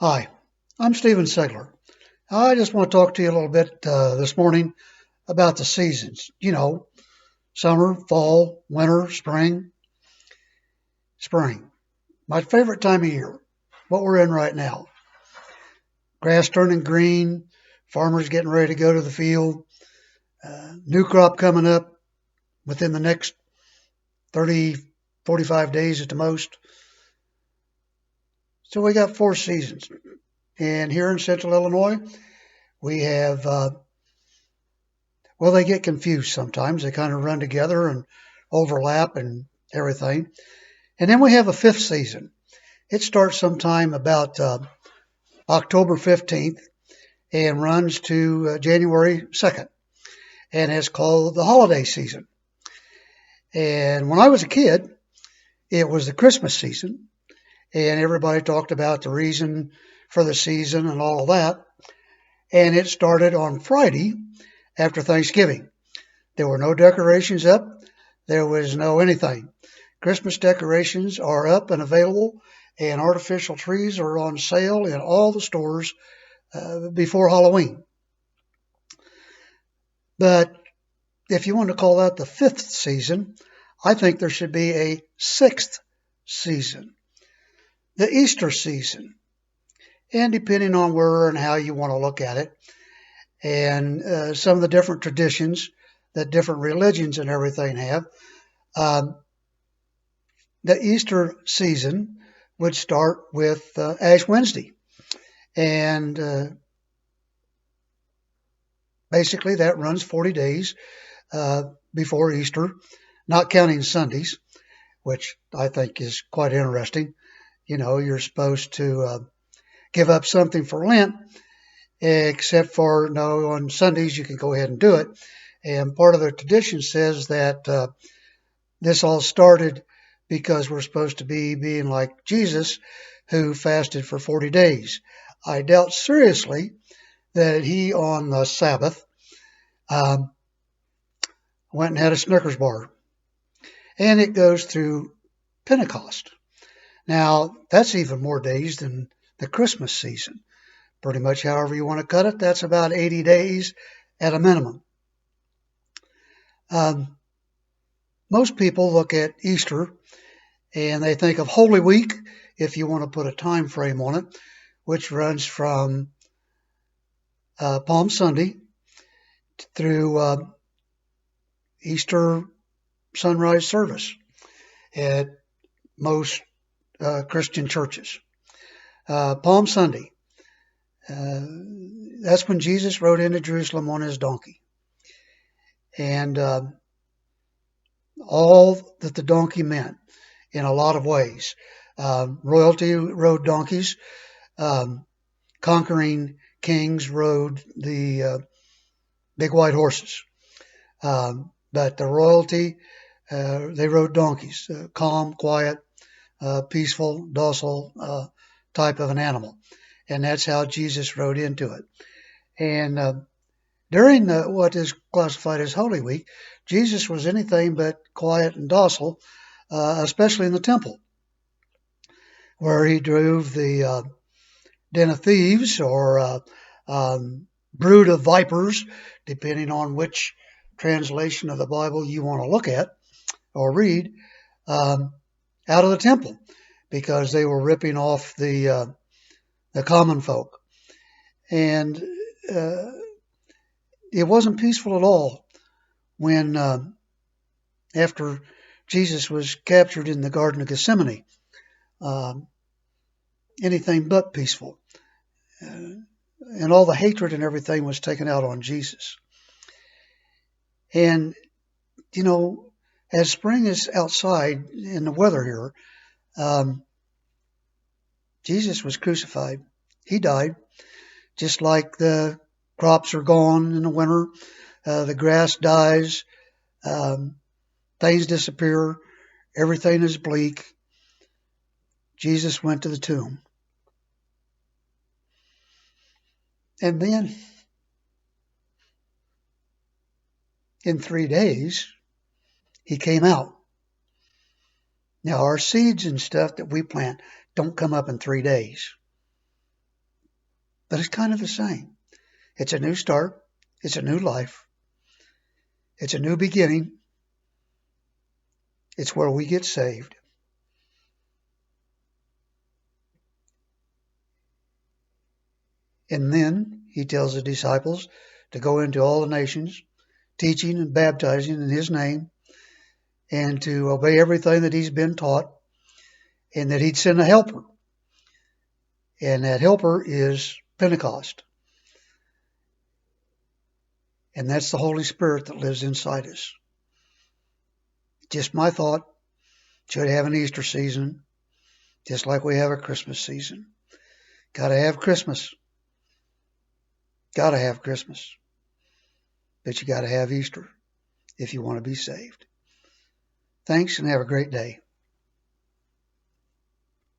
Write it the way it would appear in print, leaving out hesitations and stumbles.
Hi, I'm Stephen Sigler. I just want to talk to you a little bit this morning about the seasons. Summer, fall, winter, spring. My favorite time of year, what we're in right now. Grass turning green, farmers getting ready to go to the field, new crop coming up within the next 30, 45 days at the most. So we got four seasons. And here in central Illinois, we have well, they get confused sometimes. They kind of run together and overlap and everything. And then we have a fifth season. It starts sometime about October 15th and runs to January 2nd. And it's called the holiday season. And when I was a kid, it was the Christmas season. And everybody talked about the reason for the season and all of that. And it started on Friday after Thanksgiving. There were no decorations up. There was no anything. Christmas decorations are up and available, and artificial trees are on sale in all the stores before Halloween. But if you want to call that the fifth season, I think there should be a sixth season, the Easter season. And depending on where and how you want to look at it, and some of the different traditions that different religions and everything have, um, the Easter season would start with Ash Wednesday. And basically, that runs 40 days before Easter, not counting Sundays, which I think is quite interesting. You're supposed to give up something for Lent, except for no, on Sundays you can go ahead and do it. And part of the tradition says that this all started because we're supposed to be being like Jesus, who fasted for 40 days. I doubt seriously that he, on the Sabbath, um, went and had a Snickers bar. And it goes through Pentecost. Now, that's even more days than the Christmas season. Pretty much however you want to cut it, that's about 80 days at a minimum. Um, Most people look at Easter and they think of Holy Week, if you want to put a time frame on it, which runs from Palm Sunday through Easter sunrise service at most Christian churches. Palm Sunday, that's when Jesus rode into Jerusalem on his donkey. And all that the donkey meant in a lot of ways. Royalty rode donkeys. Conquering kings rode the big white horses. But the royalty, they rode donkeys, calm, quiet, peaceful, docile type of an animal. And that's how Jesus rode into it. And during what is classified as Holy Week, Jesus was anything but quiet and docile, especially in the temple, where he drove the den of thieves or brood of vipers, depending on which translation of the Bible you want to look at or read, out of the temple because they were ripping off the common folk. And it wasn't peaceful at all when, after Jesus was captured in the Garden of Gethsemane, anything but peaceful. And all the hatred and everything was taken out on Jesus. And, as spring is outside in the weather here, Jesus was crucified. He died, just like the crops are gone in the winter, the grass dies, things disappear, everything is bleak. Jesus went to the tomb. And then, in 3 days, he came out. Now, our seeds and stuff that we plant don't come up in 3 days. but it's kind of the same. It's a new start. It's a new life. It's a new beginning. It's where we get saved. And then he tells the disciples to go into all the nations, teaching and baptizing in his name, and to obey everything that he's been taught, and that he'd send a helper. And that helper is Pentecost. And that's the Holy Spirit that lives inside us. Just my thought. Should have an Easter season, just like we have a Christmas season. Gotta have Christmas. Gotta have Christmas. But you gotta have Easter if you want to be saved. Thanks and have a great day.